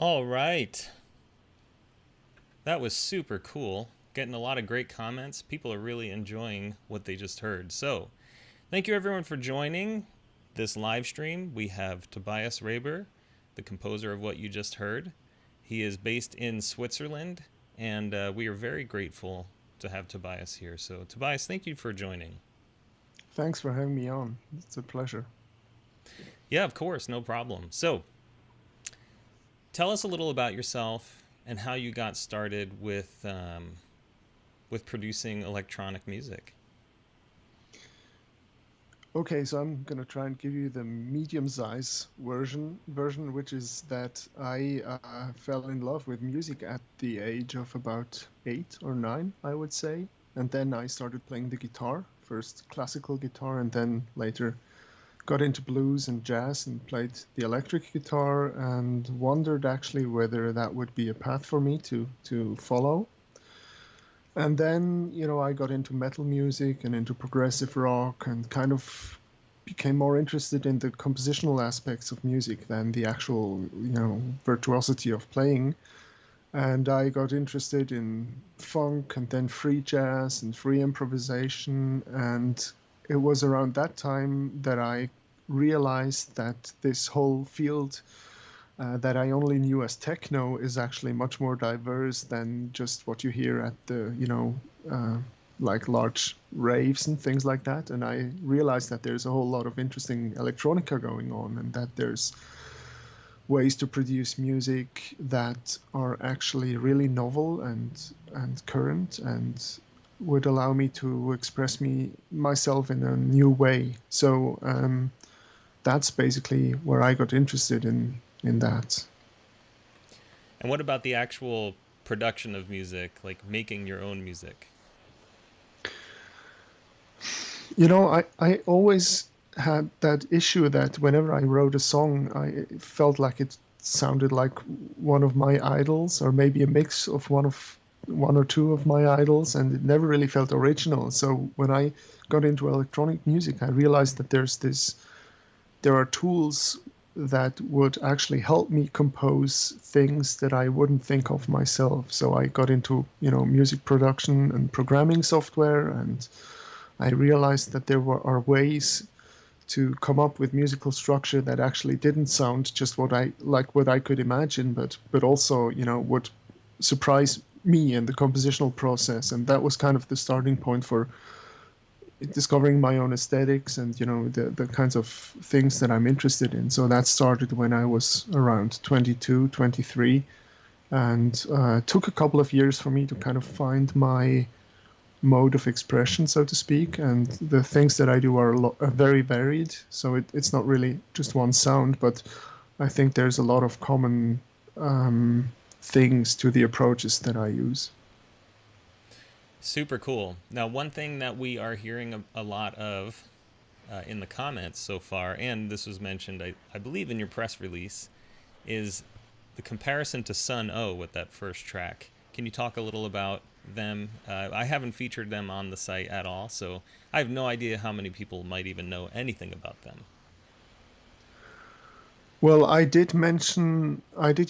All right. That was super cool. Getting a lot of great comments. People are really enjoying what they just heard. So, thank you everyone for joining this live stream. We have Tobias Reber, the composer of what you just heard. He is based in Switzerland, and we are very grateful to have Tobias here. So, Tobias, thank you for joining. Thanks for having me on. It's a pleasure. Yeah, of course, no problem. So, tell us a little about yourself and how you got started with producing electronic music. Okay, so I'm gonna try and give you the medium size version, which is that I fell in love with music at the age of about 8 or 9, I would say, and then I started playing the guitar, first classical guitar, and then later got into blues and jazz and played the electric guitar, and wondered actually whether that would be a path for me to follow. And then, I got into metal music and into progressive rock and kind of became more interested in the compositional aspects of music than the actual, virtuosity of playing. And I got interested in funk and then free jazz and free improvisation. And it was around that time that I realized that this whole field that I only knew as techno is actually much more diverse than just what you hear at the, like large raves and things like that. And I realized that there's a whole lot of interesting electronica going on, and that there's ways to produce music that are actually really novel and current and would allow me to express myself in a new way. So that's basically where I got interested in that. And what about the actual production of music, like making your own music? I always had that issue that whenever I wrote a song, I felt like it sounded like one of my idols, or maybe a mix of one or two of my idols, and it never really felt original. So when I got into electronic music, I realized that there are tools that would actually help me compose things that I wouldn't think of myself. So I got into, music production and programming software, and I realized that are ways to come up with musical structure that actually didn't sound just what I could imagine, but also, would surprise me in the compositional process. And that was kind of the starting point for discovering my own aesthetics and the kinds of things that I'm interested in. So that started when I was around 22, 23, and took a couple of years for me to kind of find my mode of expression, so to speak. And the things that I do are very varied. So it's not really just one sound, but I think there's a lot of common things to the approaches that I use. Super cool. Now, one thing that we are hearing a lot of in the comments so far, and this was mentioned, I believe, in your press release, is the comparison to Sun O with that first track. Can you talk a little about them? I haven't featured them on the site at all, so I have no idea how many people might even know anything about them. Well, I did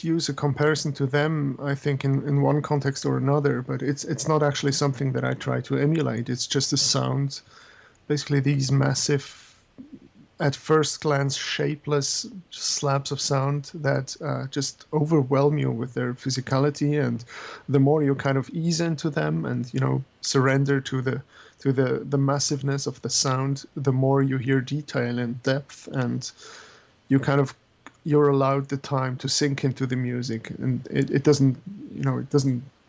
use a comparison to them, I think, in one context or another, but it's not actually something that I try to emulate. It's just a sound. Basically, these massive, at first glance, shapeless slabs of sound that just overwhelm you with their physicality. And the more you kind of ease into them and, surrender to the massiveness of the sound, the more you hear detail and depth, and you kind of you're allowed the time to sink into the music, and it doesn't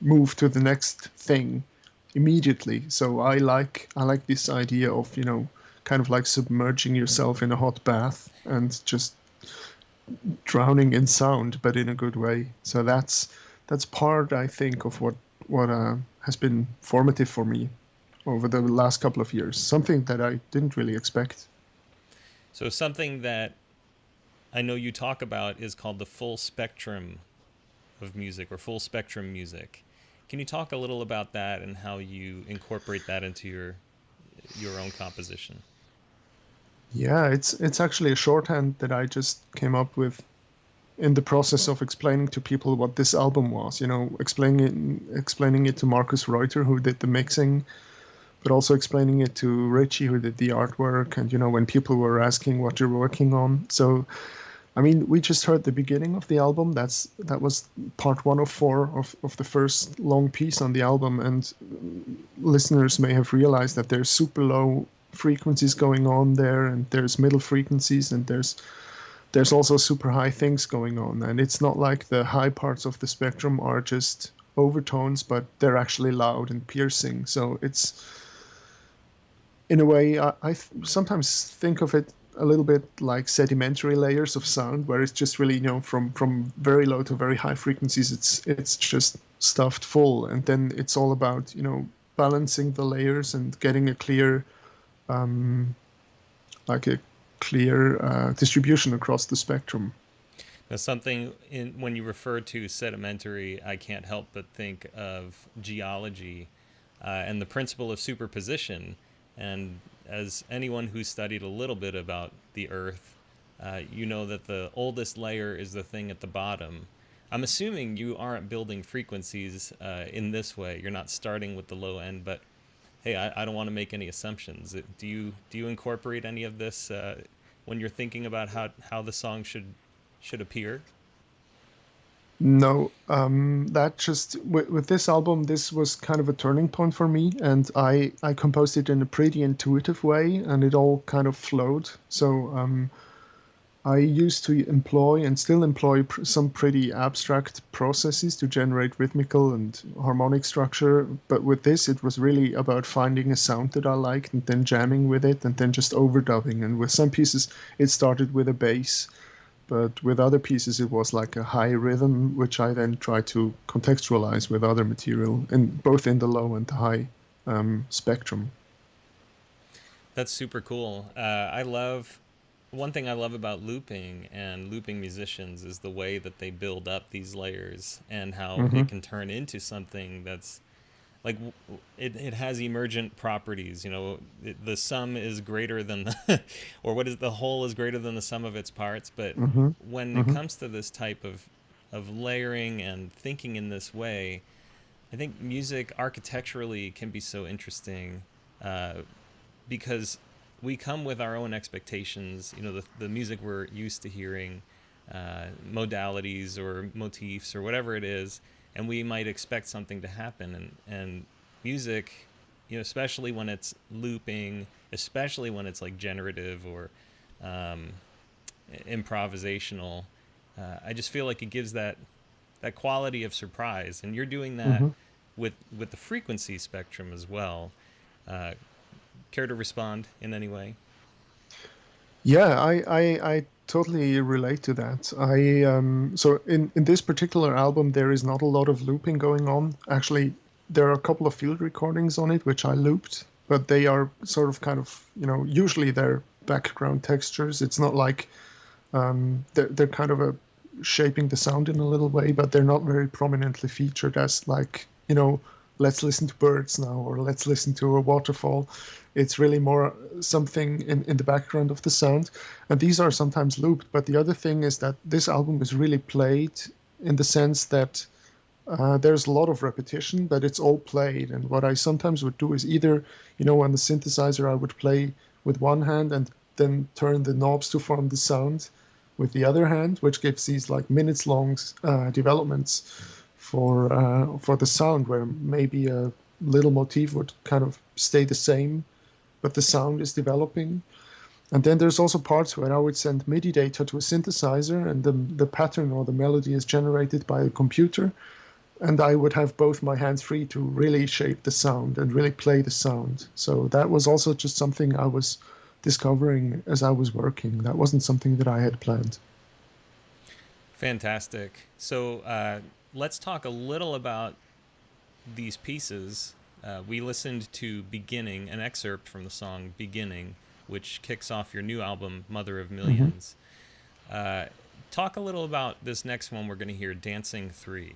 move to the next thing immediately. So I like this idea of kind of like submerging yourself in a hot bath and just drowning in sound, but in a good way. So that's part, I think, of what has been formative for me over the last couple of years, something that I didn't really expect. So, something that I know you talk about is called the full spectrum of music or full spectrum music. Can you talk a little about that and how you incorporate that into your own composition? Yeah, it's actually a shorthand that I just came up with in the process of explaining to people what this album was, explaining it to Marcus Reuter, who did the mixing, but also explaining it to Richie, who did the artwork, and when people were asking what you're working on. So, I mean, we just heard the beginning of the album. That was part 104 of the first long piece on the album, and listeners may have realized that there's super low frequencies going on there, and there's middle frequencies, and there's also super high things going on. And it's not like the high parts of the spectrum are just overtones, but they're actually loud and piercing. So it's, in a way, I sometimes think of it a little bit like sedimentary layers of sound, where it's just really, from very low to very high frequencies, it's just stuffed full. And then it's all about, balancing the layers and getting a clear, like a clear distribution across the spectrum. Now, when you refer to sedimentary, I can't help but think of geology and the principle of superposition. And as anyone who's studied a little bit about the Earth, you know that the oldest layer is the thing at the bottom. I'm assuming you aren't building frequencies in this way. You're not starting with the low end, but hey, I don't want to make any assumptions. Do you incorporate any of this when you're thinking about how the song should appear? No, that just with this album, this was kind of a turning point for me, and I composed it in a pretty intuitive way, and it all kind of flowed. So I used to employ and still employ some pretty abstract processes to generate rhythmical and harmonic structure, but with this, it was really about finding a sound that I liked and then jamming with it and then just overdubbing. And with some pieces, it started with a bass. But with other pieces, it was like a high rhythm, which I then tried to contextualize with other material, both in the low and the high spectrum. That's super cool. One thing I love about looping and looping musicians is the way that they build up these layers and how Mm-hmm. it can turn into something that's like it has emergent properties. The sum is greater than the or what is the whole is greater than the sum of its parts. But Mm-hmm. when it Mm-hmm. comes to this type of layering and thinking in this way, I think music architecturally can be so interesting because we come with our own expectations. The music we're used to hearing, modalities or motifs or whatever it is, and we might expect something to happen. And music, especially when it's looping, especially when it's like generative or um, improvisational, I just feel like it gives that quality of surprise. And you're doing that Mm-hmm. with the frequency spectrum as well. Uh, Care to respond in any way? Yeah, I totally relate to that. So in this particular album, there is not a lot of looping going on. Actually, there are a couple of field recordings on it which I looped, but they are sort of kind of, usually they're background textures. It's not like they're kind of shaping the sound in a little way, but they're not very prominently featured as like, let's listen to birds now or let's listen to a waterfall. It's really more something in the background of the sound. And these are sometimes looped. But the other thing is that this album is really played in the sense that there's a lot of repetition, but it's all played. And what I sometimes would do is either, on the synthesizer, I would play with one hand and then turn the knobs to form the sound with the other hand, which gives these like minutes long developments for the sound, where maybe a little motif would kind of stay the same, but the sound is developing. And then there's also parts where I would send MIDI data to a synthesizer, and the pattern or the melody is generated by a computer. And I would have both my hands free to really shape the sound and really play the sound. So that was also just something I was discovering as I was working. That wasn't something that I had planned. Fantastic. So let's talk a little about these pieces. We listened to Beginning, an excerpt from the song Beginning, which kicks off your new album, Mother of Hmm. Millions. Talk a little about this next one we're going to hear, Dancing 3.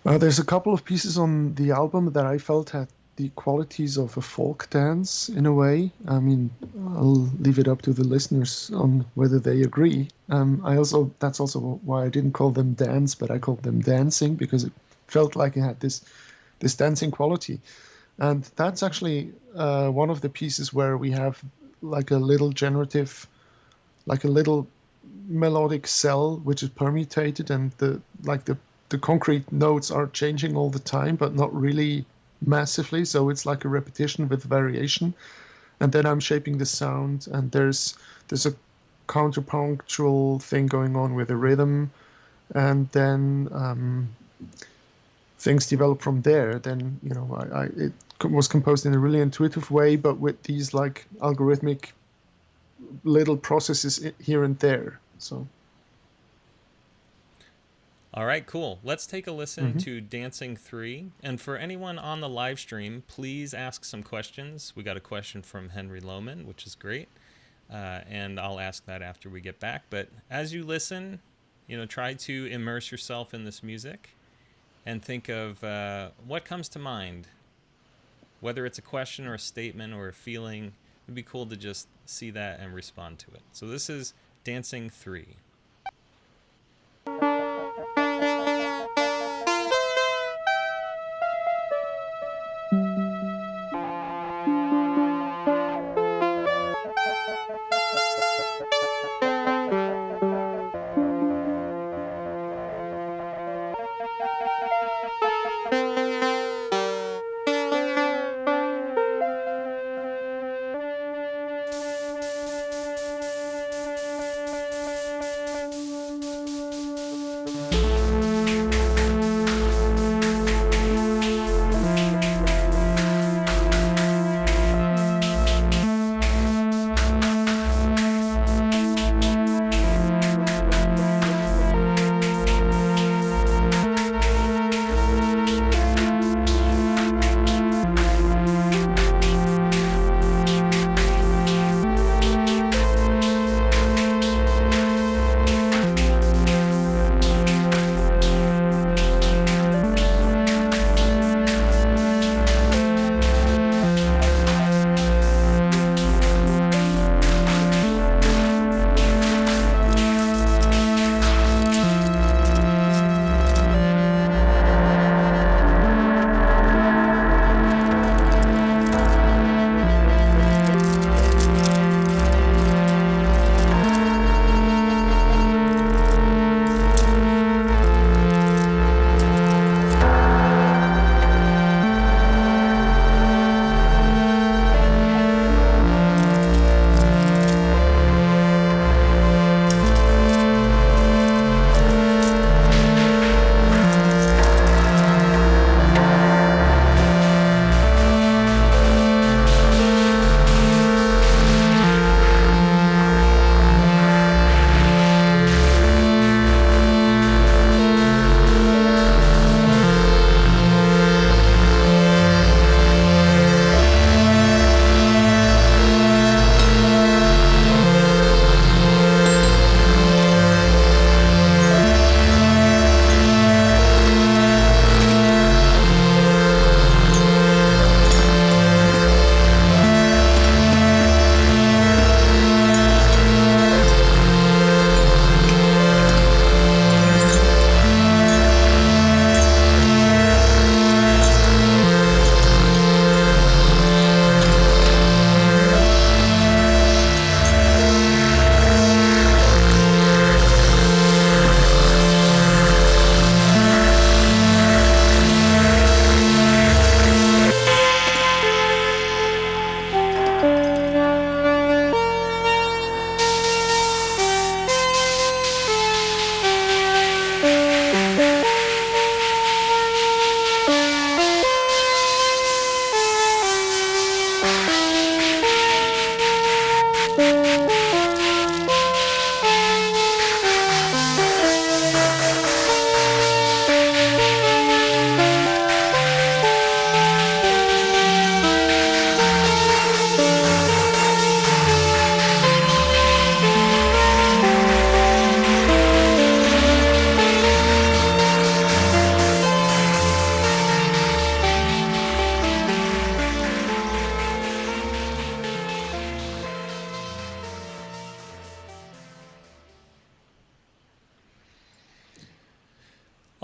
There's a couple of pieces on the album that I felt had the qualities of a folk dance in a way. I mean, I'll leave it up to the listeners on whether they agree. That's also why I didn't call them dance, but I called them dancing, because it felt like it had this dancing quality. And that's actually one of the pieces where we have like a little generative, like a little melodic cell which is permutated, and the concrete notes are changing all the time, but not really massively. So it's like a repetition with variation. And then I'm shaping the sound, and there's a counterpunctual thing going on with the rhythm, and then things develop from there. Then it was composed in a really intuitive way, but with these like algorithmic little processes here and there. So. All right, cool. Let's take a listen Mm-hmm. to Dancing 3. And for anyone on the live stream, please ask some questions. We got a question from Henry Lohman, which is great. And I'll ask that after we get back. But as you listen, try to immerse yourself in this music and think of what comes to mind. Whether it's a question or a statement or a feeling, it'd be cool to just see that and respond to it. So this is Dancing 3.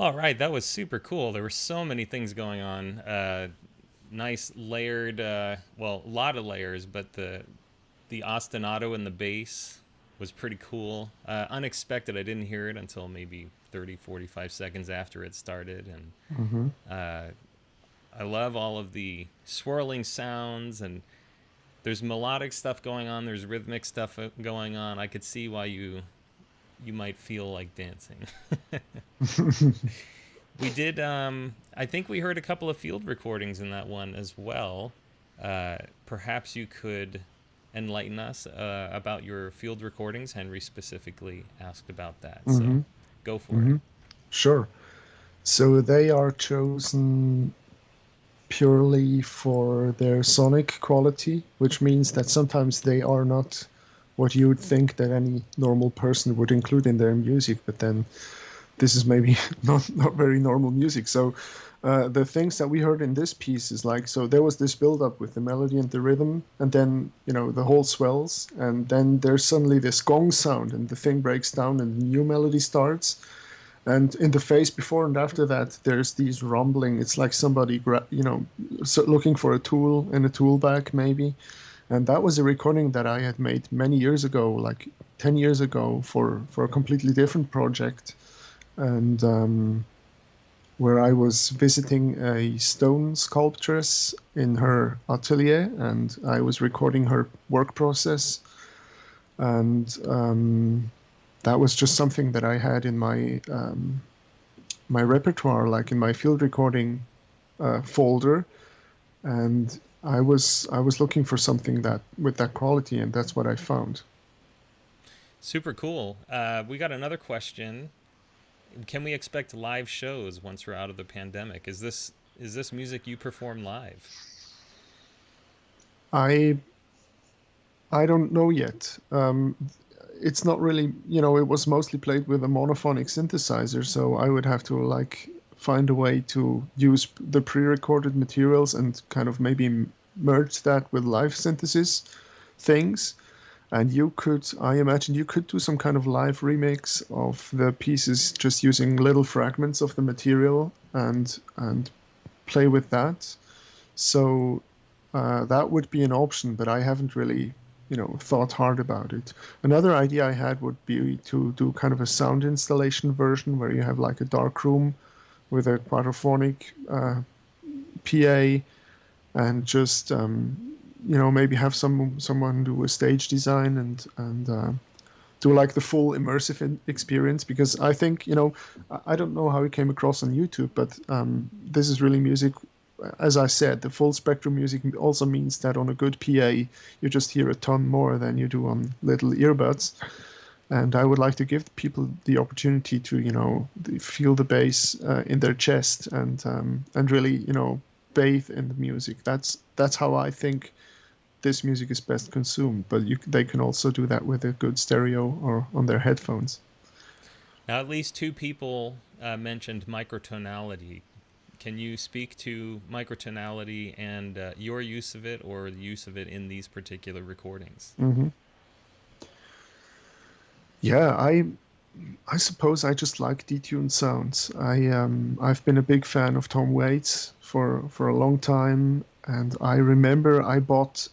All right, that was super cool. There were so many things going on. Nice layered, well, a lot of layers, but the ostinato in the bass was pretty cool. Unexpected. I didn't hear it until maybe 30, 45 seconds after it started. And Hmm. uh, I love all of the swirling sounds, and there's melodic stuff going on. There's rhythmic stuff going on. I could see why you might feel like dancing. We did. I think we heard a couple of field recordings in that one as well. Perhaps you could enlighten us about your field recordings. Henry specifically asked about that, so Hmm. go for it. Hmm. Sure. So they are chosen purely for their sonic quality, which means that sometimes they are not what you would think that any normal person would include in their music, but then this is maybe not very normal music. So the things that we heard in this piece is like, so there was this build up with the melody and the rhythm, and then the whole swells, and then there's suddenly this gong sound, and the thing breaks down, and the new melody starts. And in the phase before and after that, there's these rumbling. It's like somebody, looking for a tool in a tool bag, maybe. And that was a recording that I had made many years ago, like 10 years ago, for a completely different project. And where I was visiting a stone sculptress in her atelier, and I was recording her work process. And that was just something that I had in my repertoire, like in my field recording folder, and I was looking for something that with that quality, and that's what I found. Super cool. We got another question. Can we expect live shows once we're out of the pandemic? Is this music you perform live? I I don't know yet. It's not really, it was mostly played with a monophonic synthesizer, so I would have to like find a way to use the pre-recorded materials and kind of maybe merge that with live synthesis things. And I imagine you could do some kind of live remix of the pieces just using little fragments of the material and play with that. So that would be an option, but I haven't really, thought hard about it. Another idea I had would be to do kind of a sound installation version where you have like a dark room with a quadraphonic PA and just maybe have someone do a stage design and do like the full immersive experience, because I think I don't know how it came across on YouTube, but this is really music. As I said, the full spectrum music also means that on a good PA you just hear a ton more than you do on little earbuds. And I would like to give people the opportunity to feel the bass in their chest and really bathe in the music. That's how I think this music is best consumed, but they can also do that with a good stereo or on their headphones. Now, at least two people mentioned microtonality. Can you speak to microtonality and your use of it, or the use of it in these particular recordings? Hmm. Yeah, I suppose I just like detuned sounds. I've been a big fan of Tom Waits for a long time, and I remember I bought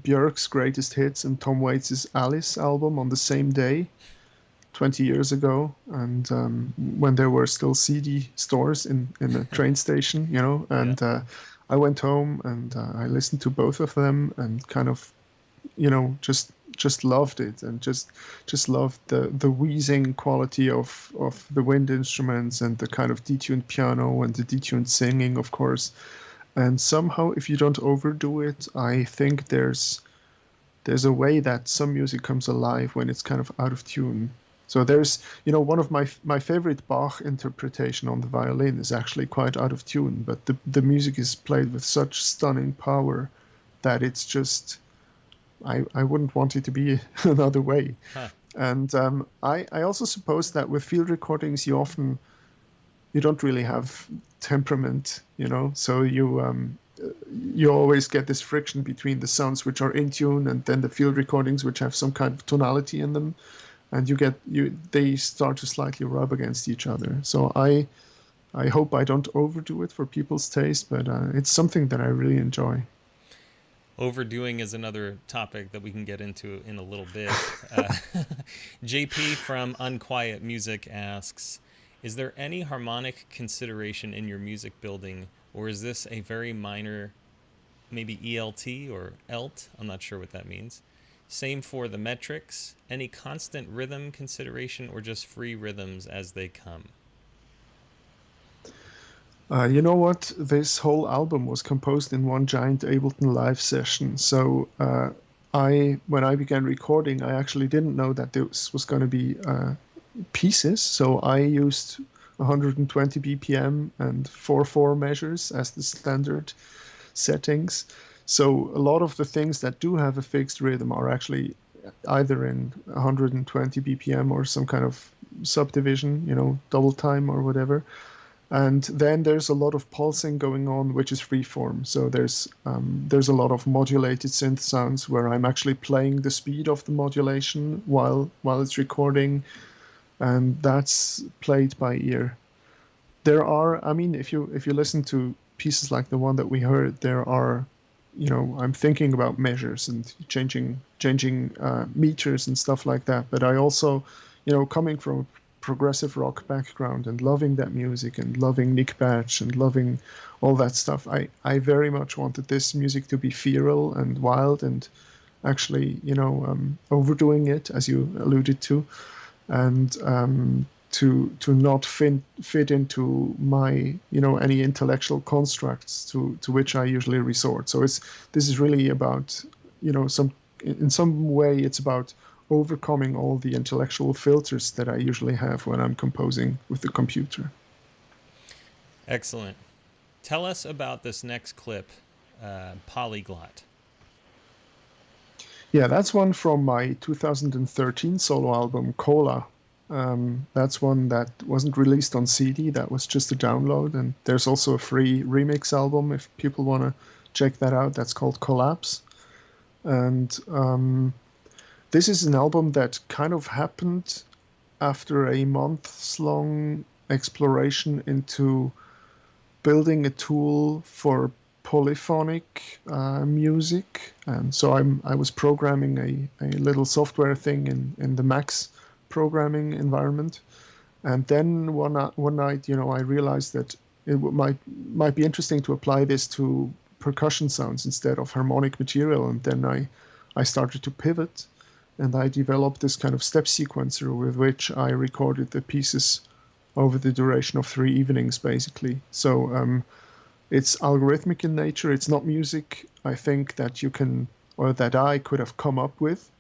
Björk's Greatest Hits and Tom Waits' Alice album on the same day 20 years ago, and when there were still CD stores in a train station, Yeah. and I went home and I listened to both of them and kind of, just loved it, and just loved the wheezing quality of the wind instruments and the kind of detuned piano and the detuned singing, of course. And somehow, if you don't overdo it, I think there's a way that some music comes alive when it's kind of out of tune. So there's, one of my favorite Bach interpretation on the violin is actually quite out of tune, but the music is played with such stunning power that it's just, I wouldn't want it to be another way. Huh. And I also suppose that with field recordings, you don't really have temperament, so you always get this friction between the sounds which are in tune and then the field recordings which have some kind of tonality in them, and they start to slightly rub against each other. So I hope I don't overdo it for people's taste, but it's something that I really enjoy. Overdoing is another topic that we can get into in a little bit. JP from Unquiet Music asks, is there any harmonic consideration in your music building, or is this a very minor, maybe ELT or ELT? I'm not sure what that means. Same for the metrics. Any constant rhythm consideration, or just free rhythms as they come? You know what? This whole album was composed in one giant Ableton Live session. So when I began recording, I actually didn't know that this was going to be pieces. So I used 120 BPM and 4/4 measures as the standard settings. So a lot of the things that do have a fixed rhythm are actually either in 120 BPM or some kind of subdivision, double time or whatever. And then there's a lot of pulsing going on, which is freeform. So there's a lot of modulated synth sounds where I'm actually playing the speed of the modulation while it's recording, and that's played by ear. There are, I mean, if you listen to pieces like the one that we heard, there are, I'm thinking about measures and changing meters and stuff like that. But I also, coming from progressive rock background and loving that music and loving Nick Batch and loving all that stuff, I very much wanted this music to be feral and wild and actually, overdoing it, as you alluded to, and to not fit into my, any intellectual constructs to which I usually resort. So this is really about, in some way it's about overcoming all the intellectual filters that I usually have when I'm composing with the computer. Excellent. Tell us about this next clip, Polyglot. Yeah, that's one from my 2013 solo album, Cola. That's one that wasn't released on CD. That was just a download. And there's also a free remix album if people want to check that out. That's called Collapse. And this is an album that kind of happened after a months-long exploration into building a tool for polyphonic music. And so I was programming a little software thing in the Max programming environment. And then one night, I realized that it might be interesting to apply this to percussion sounds instead of harmonic material. And then I started to pivot. And I developed this kind of step sequencer with which I recorded the pieces over the duration of 3 evenings, basically. So it's algorithmic in nature. It's not music, I think, that you can, or that I could have come up with,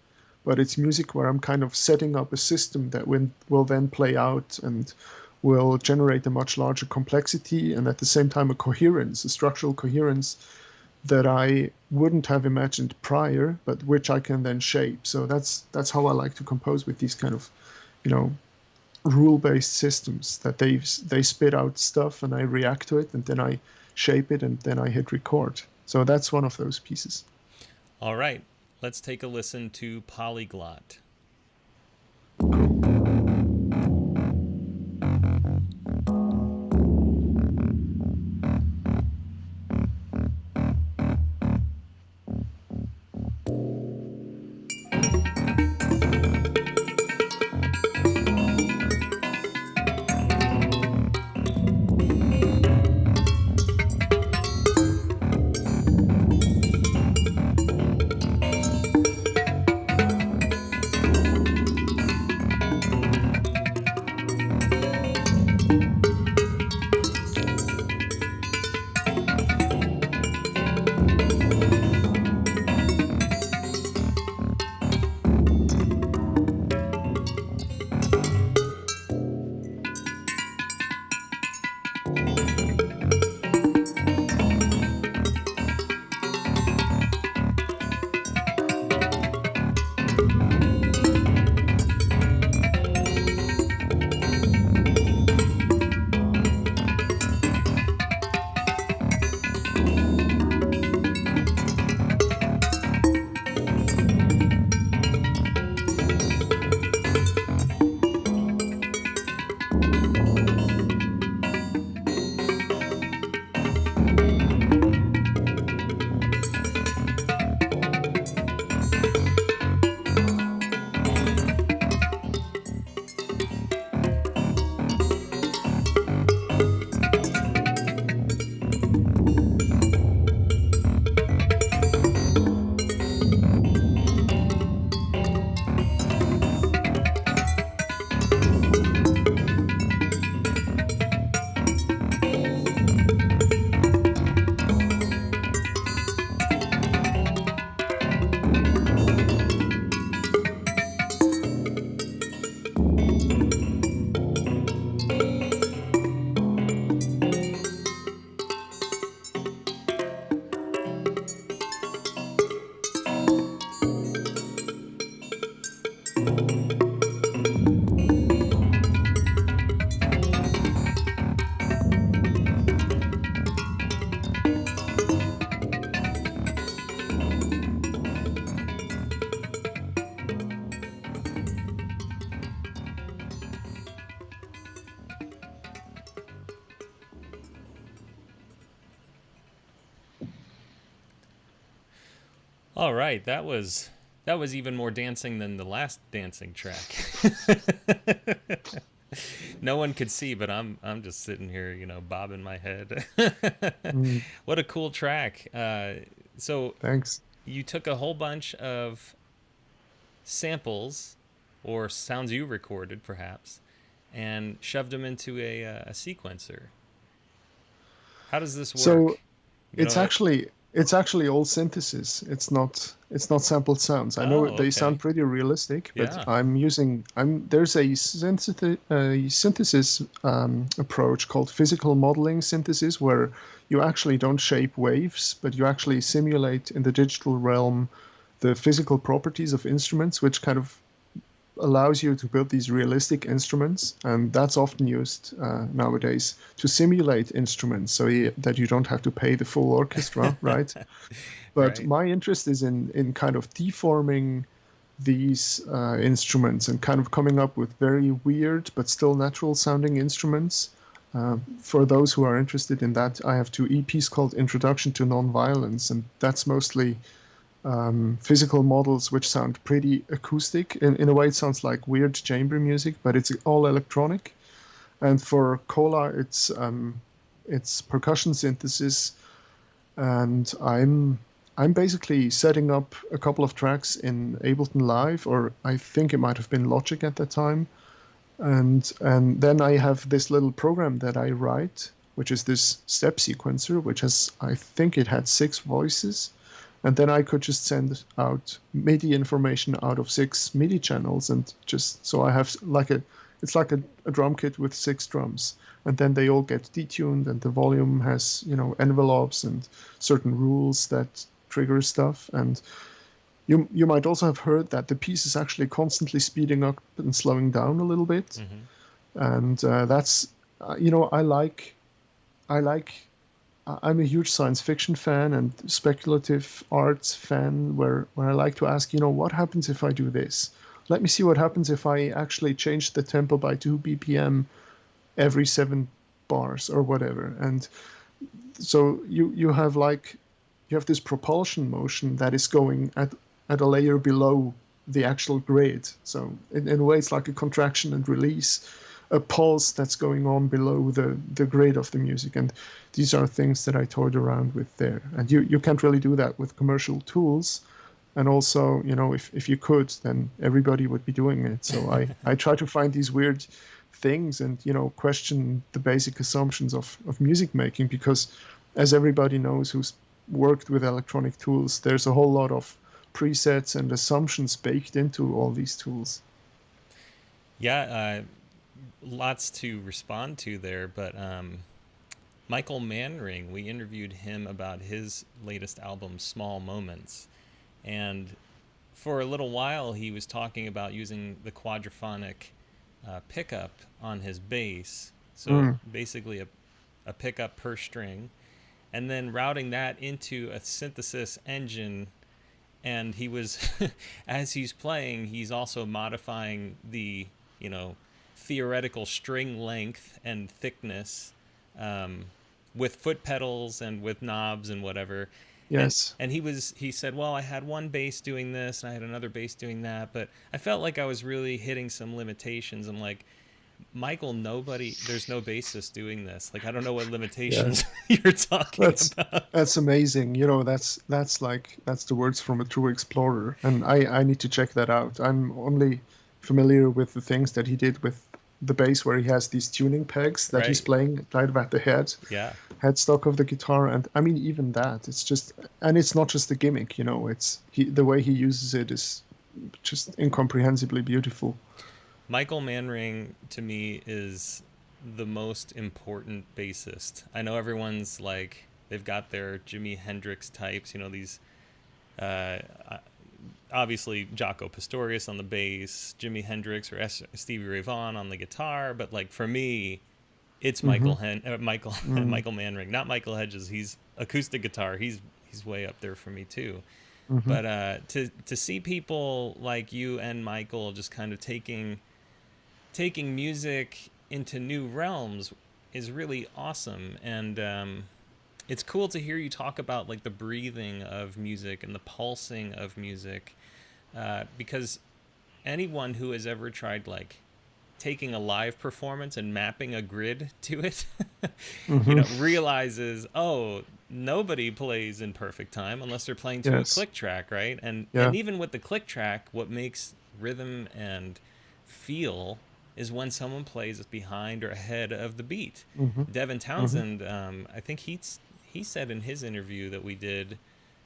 but it's music where I'm kind of setting up a system that will then play out and will generate a much larger complexity and at the same time a structural coherence that I wouldn't have imagined prior, but which I can then shape. So that's how I like to compose with these kind of, rule-based systems that they spit out stuff and I react to it and then I shape it and then I hit record. So that's one of those pieces. All right, let's take a listen to Polyglot. All right, that was even more dancing than the last dancing track. No one could see, but I'm just sitting here, bobbing my head. Mm, What a cool track. So thanks. you took a whole bunch of samples or sounds you recorded, perhaps, and shoved them into a sequencer. How does this So work? You it's know, actually it's actually all synthesis. It's not sampled sounds. I know oh, they sound okay. pretty realistic, but Yeah. I'm there's a synthesis approach called physical modeling synthesis where you actually don't shape waves, but you actually simulate in the digital realm the physical properties of instruments, which kind of allows you to build these realistic instruments, and that's often used nowadays to simulate instruments, so that you don't have to pay the full orchestra, right? But Right. my interest is in kind of deforming these instruments and kind of coming up with very weird but still natural sounding instruments. For those who are interested in that, I have two EPs called Introduction to Nonviolence, and that's mostly physical models which sound pretty acoustic. In a way, it sounds like weird chamber music, but it's all electronic. And for Cola, it's percussion synthesis, and I'm basically setting up a couple of tracks in Ableton Live, or I think it might have been Logic at the time, and then I have this little program that I write, which is this step sequencer, which has I think it had 6 voices, and then I could just send out MIDI information out of 6 MIDI channels, and just so I have like it's like a drum kit with 6 drums, and then they all get detuned, and the volume has envelopes and certain rules that trigger stuff, and you might also have heard that the piece is actually constantly speeding up and slowing down a little bit, Mm-hmm. and that's I like I'm a huge science fiction fan and speculative arts fan where I like to ask, what happens if I do this? Let me see what happens if I actually change the tempo by 2 BPM every 7 bars or whatever. And so you have this propulsion motion that is going at a layer below the actual grid. So in a way, it's like a contraction and release, a pulse that's going on below the grid of the music. And these are things that I toyed around with there. And you can't really do that with commercial tools. And also, if you could, then everybody would be doing it. So I try to find these weird things and, question the basic assumptions of music making, because as everybody knows who's worked with electronic tools, there's a whole lot of presets and assumptions baked into all these tools. Yeah, lots to respond to there, but Michael Manring, we interviewed him about his latest album, Small Moments, and for a little while he was talking about using the quadraphonic pickup on his bass, so Mm, basically a pickup per string, and then routing that into a synthesis engine. And he was as he's playing, he's also modifying the you know theoretical string length and thickness, um, with foot pedals and with knobs and whatever. and yes. and he said, well, I had one bass doing this and I had another bass doing that, but I felt like I was really hitting some limitations. I'm like, Michael, there's no bassist doing this. Like, I don't know what Yeah. limitations you're talking That's about. that's amazing. That's the words from a true explorer, and I need to check that out. I'm only familiar with the things that he did with the bass, where he has these tuning pegs that he's Right. playing right at the Yeah. headstock of the guitar, and I mean even that, it's just, and it's not just a gimmick. The way he uses it is just incomprehensibly beautiful. Michael Manring to me is the most important bassist. I know everyone's like they've got their Jimi Hendrix types, these uh, obviously Jaco Pastorius on the bass, Jimi Hendrix or Stevie Ray Vaughan on the guitar, but like for me, it's Hmm. Michael Mm, Michael Manring, not Michael Hedges. He's acoustic guitar. He's way up there for me too. hmm. But to see people like you and Michael just kind of taking music into new realms is really awesome. And it's cool to hear you talk about like the breathing of music and the pulsing of music, because anyone who has ever tried like taking a live performance and mapping a grid to it, Hmm. realizes, oh, nobody plays in perfect time unless they're playing to a Yes. click track, right? And Yeah. even with the click track, what makes rhythm and feel is when someone plays behind or ahead of the beat. Hmm. Devin Hmm. Townsend, I think he said in his interview that we did,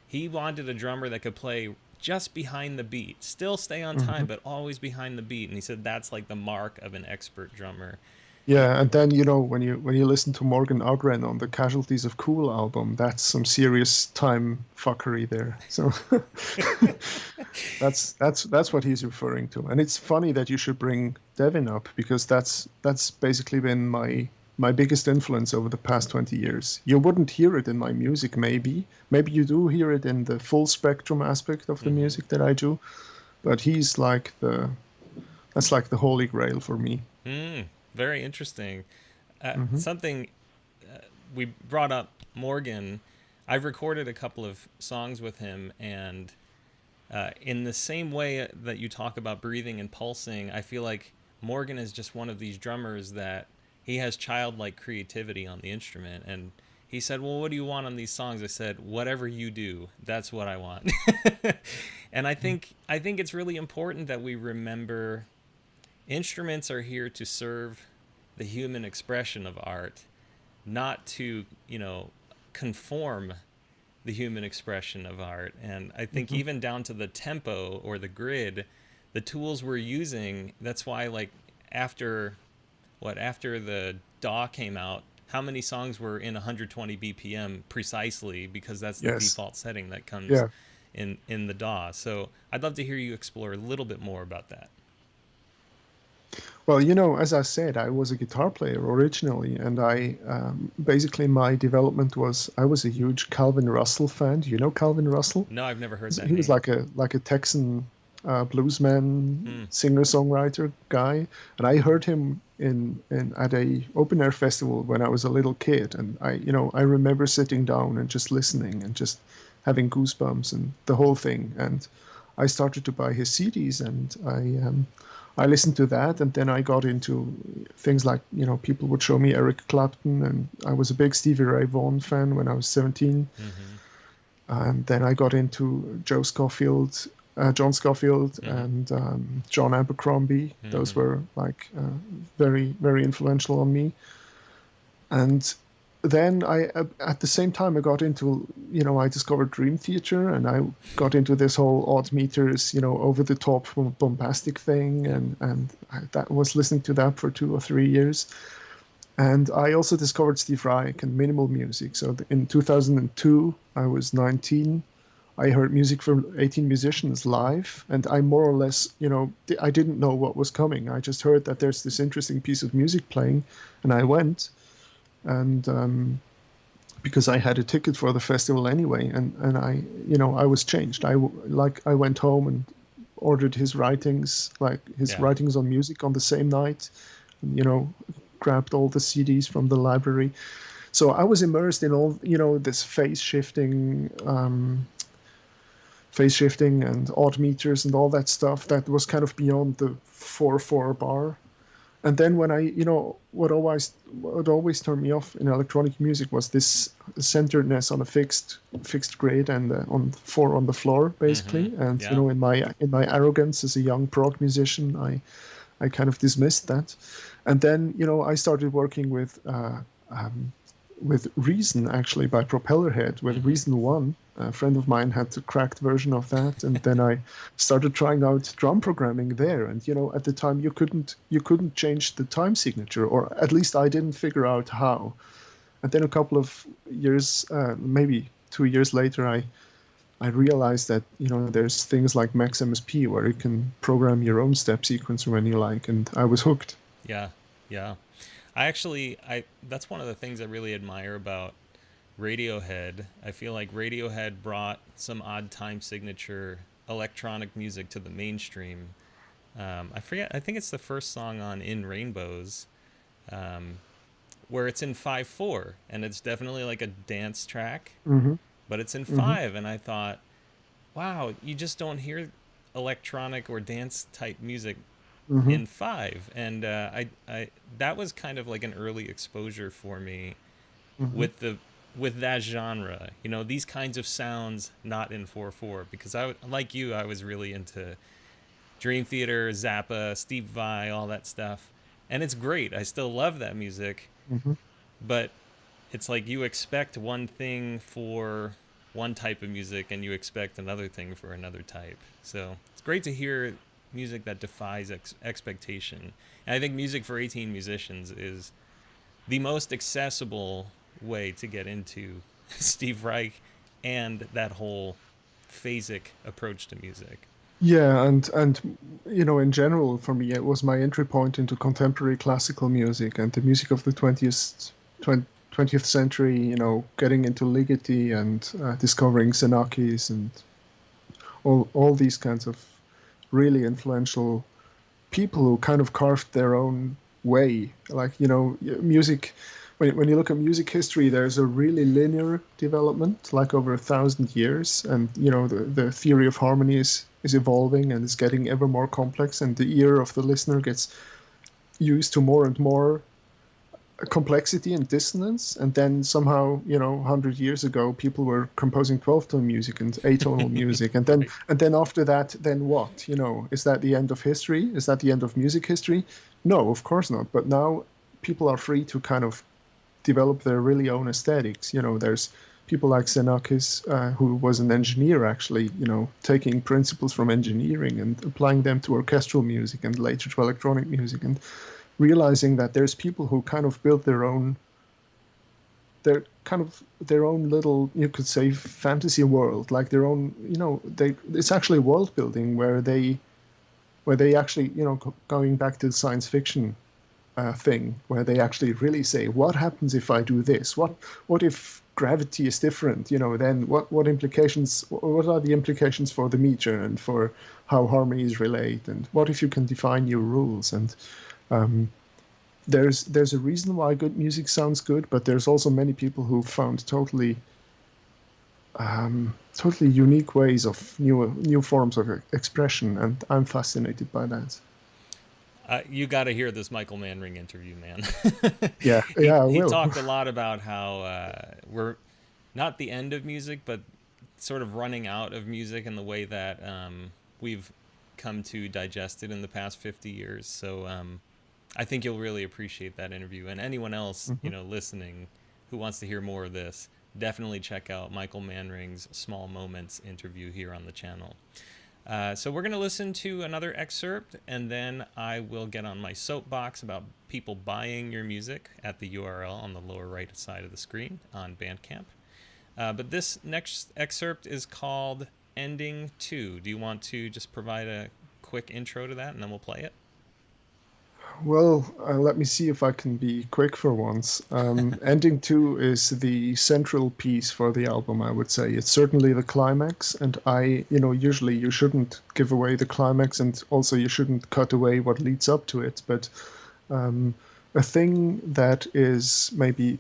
he wanted a drummer that could play just behind the beat, still stay on time, Hmm. but always behind the beat. And he said that's like the mark of an expert drummer. And Yeah, and then when you listen to Morgan Ogren on the Casualties of Cool album, that's some serious time fuckery there. So that's what he's referring to. And it's funny that you should bring Devin up because that's basically been my biggest influence over the past 20 years. You wouldn't hear it in my music, maybe. Maybe you do hear it in the full spectrum aspect of the mm-hmm. music that I do, but he's like that's like the holy grail for me. Very interesting. Hmm. Something we brought up Morgan. I've recorded a couple of songs with him, and in the same way that you talk about breathing and pulsing, I feel like Morgan is just one of these drummers that he has childlike creativity on the instrument. And he said, "Well, what do you want on these songs?" I said, "Whatever you do, that's what I want." And I think it's really important that we remember instruments are here to serve the human expression of art, not to, conform the human expression of art. And I think Hmm. even down to the tempo or the grid, the tools we're using, that's why like after the DAW came out, how many songs were in 120 BPM precisely because that's the Yes. default setting that comes Yeah. in the DAW. So I'd love to hear you explore a little bit more about that. Well, as I said, I was a guitar player originally, and I basically my development was I was a huge Calvin Russell fan. Do you know Calvin Russell? No, I've never heard that He was name. like a Texan bluesman, Hmm. singer-songwriter guy, and I heard him in at a open air festival when I was a little kid, and I remember sitting down and just listening and just having goosebumps and the whole thing, and I started to buy his CDs, and I listened to that, and then I got into things like people would show me Eric Clapton, and I was a big Stevie Ray Vaughan fan when I was 17. Mm-hmm. And then I got into John Scofield, Mm-hmm. and John Abercrombie. Those Mm-hmm. were like very, very influential on me. And then at the same time, I got into, I discovered Dream Theater, and I got into this whole odd meters, over the top bombastic thing, Yep. and that was listening to that for 2 or 3 years. And I also discovered Steve Reich and minimal music. So in 2002, I was 19. I heard music from 18 musicians live, and I more or less, I didn't know what was coming. I just heard that there's this interesting piece of music playing, and I went, and because I had a ticket for the festival anyway, and I was changed. I went home and ordered his writings, like his Yeah. writings on music on the same night, and, grabbed all the CDs from the library. So I was immersed in all, this phase shifting and odd meters and all that stuff that was kind of beyond the 4/4 bar. And then when what always turned me off in electronic music was this centeredness on a fixed grid and on four on the floor Mm-hmm. basically. And Yeah. in my arrogance as a young prog musician, I kind of dismissed that. And then, I started working with Reason, actually, by Propellerhead, with Mm-hmm. Reason 1. A friend of mine had the cracked version of that, and then I started trying out drum programming there. And at the time you couldn't change the time signature, or at least I didn't figure out how. And then a couple of years, maybe 2 years later, I realized that there's things like Max MSP where you can program your own step sequencer when you like, and I was hooked. Yeah. Yeah. I that's one of the things I really admire about Radiohead. I feel like Radiohead brought some odd time signature electronic music to the mainstream. I forget. I think it's the first song on In Rainbows. Um, where it's in 5/4, and it's definitely like a dance track, Mm-hmm. but it's in Mm-hmm. 5. And I thought, wow, you just don't hear electronic or dance type music Mm-hmm. in 5. And I that was kind of like an early exposure for me Mm-hmm. with the with that genre. You know, these kinds of sounds not in 4/4, because like you, I was really into Dream Theater, Zappa, Steve Vai, all that stuff. And it's great. I still love that music, Mm-hmm. but it's like you expect one thing for one type of music and you expect another thing for another type. So it's great to hear music that defies expectation. And I think music for 18 musicians is the most accessible way to get into Steve Reich and that whole phasic approach to music. Yeah, and in general, for me, it was my entry point into contemporary classical music and the music of the 20th century. Getting into Ligeti and discovering Xenakis and all these kinds of really influential people who kind of carved their own way. Like, music. When you look at music history, there's a really linear development, like over 1,000 years, and the theory of harmony is evolving and is getting ever more complex, and the ear of the listener gets used to more and more complexity and dissonance. And then somehow, 100 years ago, people were composing 12-tone music and atonal music, and then Right. and then after that, then what? Is that the end of history? Is that the end of music history? No, of course not. But now people are free to kind of develop their really own aesthetics. There's people like Xenakis, who was an engineer, actually, taking principles from engineering and applying them to orchestral music and later to electronic music, and realizing that there's people who kind of built their own little, you could say, fantasy world, like their own, it's actually world building where they actually, going back to the science fiction thing, where they actually really say, what happens if I do this? What if gravity is different? Then what implications? What are the implications for the meter and for how harmonies relate? And what if you can define your rules? And um, there's a reason why good music sounds good, but there's also many people who found totally unique ways of new forms of expression, and I'm fascinated by that. You got to hear this Michael Manring interview, man. Yeah, he yeah, I he will. talked a lot about how we're not the end of music, but sort of running out of music in the way that we've come to digest it in the past 50 years. So I think you'll really appreciate that interview. And anyone else, Mhm. listening who wants to hear more of this, definitely check out Michael Manring's Small Moments interview here on the channel. So we're going to listen to another excerpt, and then I will get on my soapbox about people buying your music at the URL on the lower right side of the screen on Bandcamp. But this next excerpt is called Ending 2. Do you want to just provide a quick intro to that, and then we'll play it? Well, let me see if I can be quick for once. Ending 2 is the central piece for the album, I would say. It's certainly the climax, and usually you shouldn't give away the climax, and also you shouldn't cut away what leads up to it. But um, a thing that is maybe,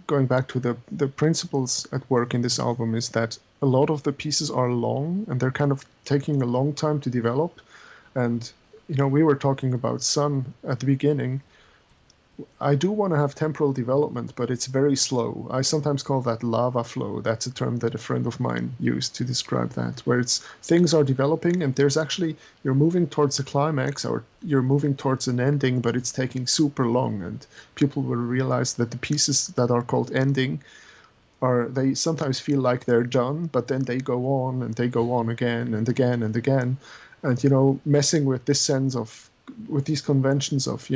going back to the principles at work in this album, is that a lot of the pieces are long, and they're kind of taking a long time to develop. And we were talking about sun at the beginning. I do want to have temporal development, but it's very slow. I sometimes call that lava flow. That's a term that a friend of mine used to describe that, where it's things are developing and there's actually, you're moving towards a climax or you're moving towards an ending, but it's taking super long. And people will realize that the pieces that are called ending they sometimes feel like they're done, but then they go on and they go on again and again and again. And, messing with this sense of, with these conventions of,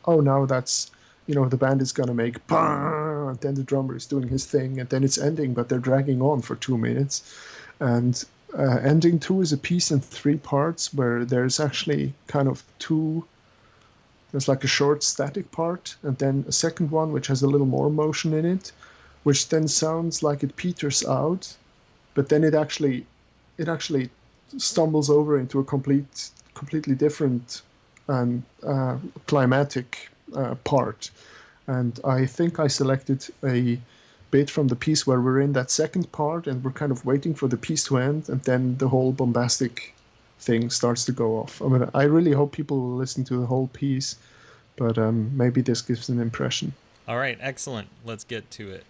oh, now that's, the band is going to make, bah, and then the drummer is doing his thing, and then it's ending, but they're dragging on for 2 minutes. And ending 2 is a piece in 3 parts where there's actually kind of there's like a short static part, and then a second one which has a little more motion in it, which then sounds like it peters out, but then it actually stumbles over into a completely different and climatic part. And I think I selected a bit from the piece where we're in that second part and we're kind of waiting for the piece to end, and then the whole bombastic thing starts to go off. I mean, I really hope people will listen to the whole piece, but maybe this gives an impression. All right, excellent. Let's get to it.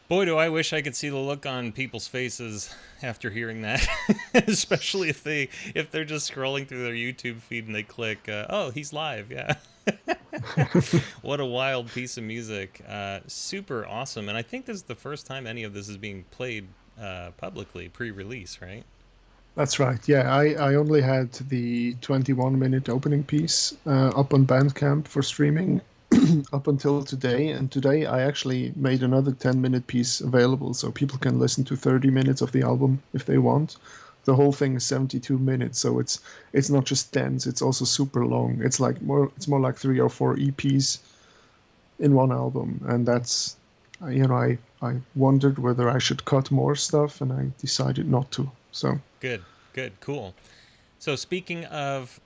Boy, do I wish I could see the look on people's faces after hearing that, especially if they're just scrolling through their YouTube feed and they click, "Oh, he's live!" Yeah, what a wild piece of music! Super awesome, and I think this is the first time any of this is being played publicly, pre-release, right? That's right. Yeah, I only had the 21-minute opening piece up on Bandcamp for streaming up until today. And today I actually made another 10-minute piece available so people can listen to 30 minutes of the album if they want. The whole thing is 72 minutes, so it's not just dense, it's also super long. It's more like 3 or 4 EPs in one album, and that's I I wondered whether I should cut more stuff, and I decided not to. So Good, good, cool. So speaking of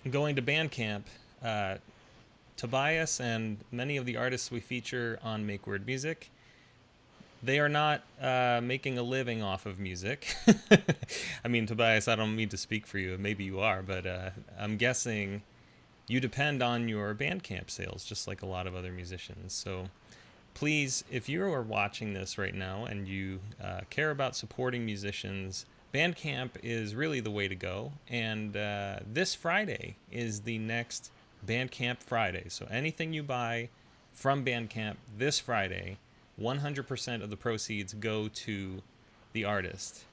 going to Bandcamp, uh, Tobias and many of the artists we feature on Make Word Music, they are not making a living off of music. I mean, Tobias, I don't mean to speak for you. Maybe you are, but I'm guessing you depend on your Bandcamp sales, just like a lot of other musicians. So please, if you are watching this right now and you care about supporting musicians, Bandcamp is really the way to go. And this Friday is the next Bandcamp Friday. So anything you buy from Bandcamp this Friday, 100% of the proceeds go to the artist.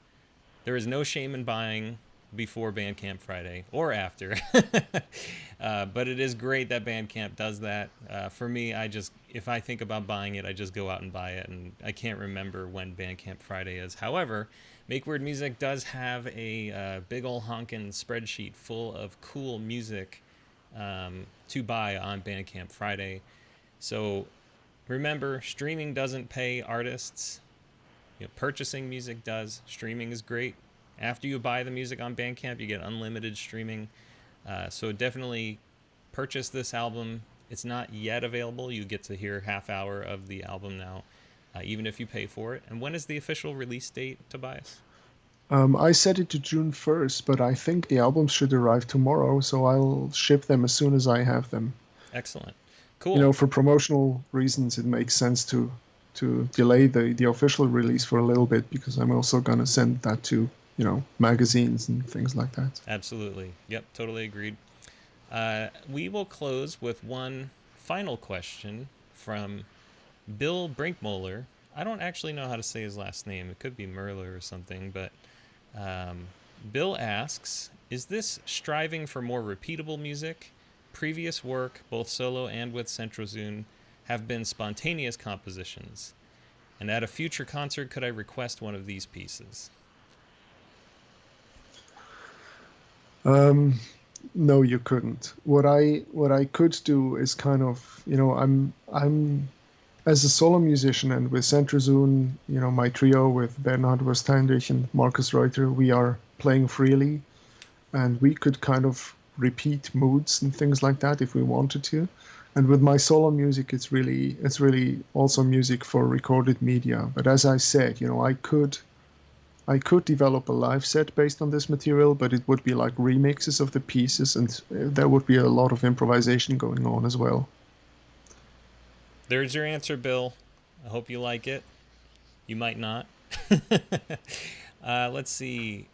There is no shame in buying before Bandcamp Friday or after. But it is great that Bandcamp does that. For me, if I think about buying it, I just go out and buy it, and I can't remember when Bandcamp Friday is. However, Make Word Music does have a big ol' honkin' spreadsheet full of cool music to buy on Bandcamp Friday. So remember, streaming doesn't pay artists. Purchasing music does. Streaming is great. After you buy the music on Bandcamp, you get unlimited streaming. So definitely purchase this album. It's not yet available. You get to hear half hour of the album now, even if you pay for it. And when is the official release date, Tobias? I set it to June 1st, but I think the albums should arrive tomorrow, so I'll ship them as soon as I have them. Excellent. Cool. For promotional reasons, it makes sense to delay the official release for a little bit, because I'm also going to send that to, magazines and things like that. Absolutely. Yep, totally agreed. We will close with one final question from Bill Brinkmoller. I don't actually know how to say his last name. It could be Merler or something, but Bill asks, is this striving for more repeatable music? Previous work, both solo and with centrozoon, have been spontaneous compositions. And at a future concert, could I request one of these pieces? No, you couldn't. What I could do is kind of, I'm as a solo musician and with centrozoon, my trio with Bernhard Wursteinrich and Markus Reuter, we are playing freely, and we could kind of repeat moods and things like that if we wanted to. And with my solo music, it's really also music for recorded media. But as I said, I could develop a live set based on this material, but it would be like remixes of the pieces, and there would be a lot of improvisation going on as well. There's your answer, Bill. I hope you like it. You might not. Let's see.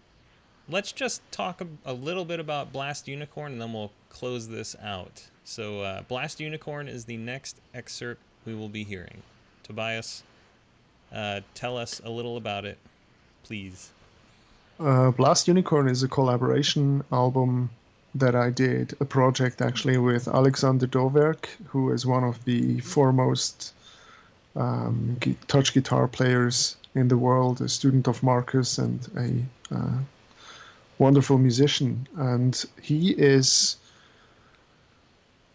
Let's just talk a little bit about Blast Unicorn, and then we'll close this out. So Blast Unicorn is the next excerpt we will be hearing. Tobias, tell us a little about it, please. Blast Unicorn is a collaboration album that I did, a project actually with Alexander Dowerk, who is one of the foremost touch guitar players in the world, a student of Marcus and a wonderful musician. And he is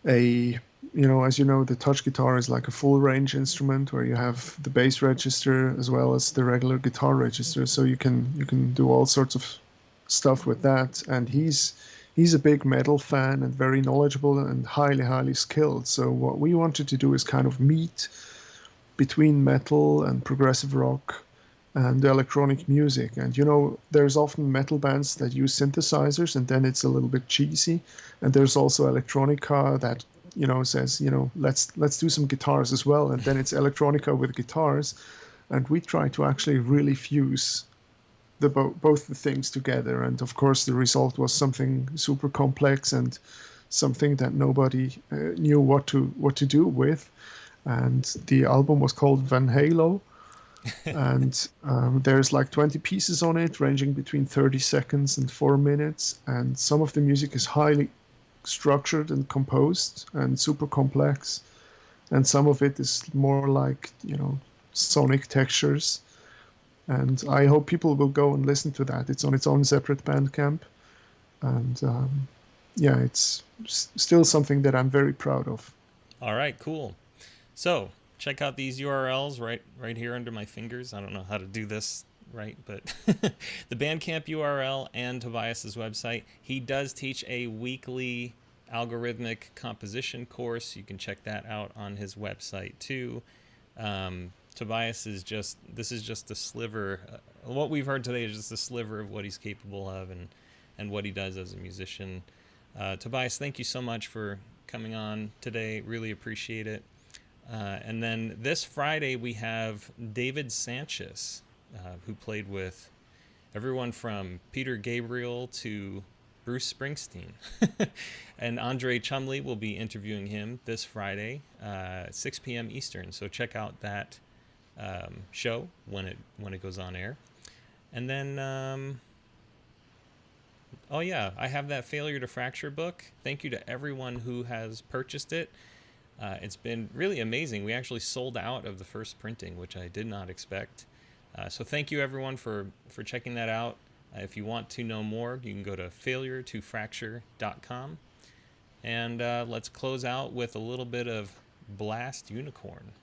as you know, the touch guitar is like a full range instrument where you have the bass register as well as the regular guitar register. So you can do all sorts of stuff with that. And he's a big metal fan and very knowledgeable and highly skilled. So what we wanted to do is kind of meet between metal and progressive rock and electronic music. And there's often metal bands that use synthesizers, and then it's a little bit cheesy. And there's also electronica that says let's do some guitars as well, and then it's electronica with guitars. And we try to actually really fuse both the things together. And of course the result was something super complex and something that nobody knew what to do with. And the album was called Van Halo. And there's like 20 pieces on it, ranging between 30 seconds and 4 minutes. And some of the music is highly structured and composed and super complex. And some of it is more like, sonic textures. And I hope people will go and listen to that. It's on its own separate Bandcamp. And it's still something that I'm very proud of. All right, cool. So check out these URLs right here under my fingers. I don't know how to do this right, but the Bandcamp URL and Tobias's website. He does teach a weekly algorithmic composition course. You can check that out on his website too. Tobias is this is just a sliver. What we've heard today is just a sliver of what he's capable of and what he does as a musician. Tobias, thank you so much for coming on today. Really appreciate it. And then this Friday we have David Sanchez, who played with everyone from Peter Gabriel to Bruce Springsteen. And Andre Chumley will be interviewing him this Friday, 6 p.m. Eastern. So check out that show when it goes on air. And then, oh yeah, I have that Failure to Fracture book. Thank you to everyone who has purchased it. It's been really amazing. We actually sold out of the first printing, which I did not expect. So thank you everyone for checking that out. If you want to know more, you can go to failuretofracture.com. And let's close out with a little bit of Blast Unicorn.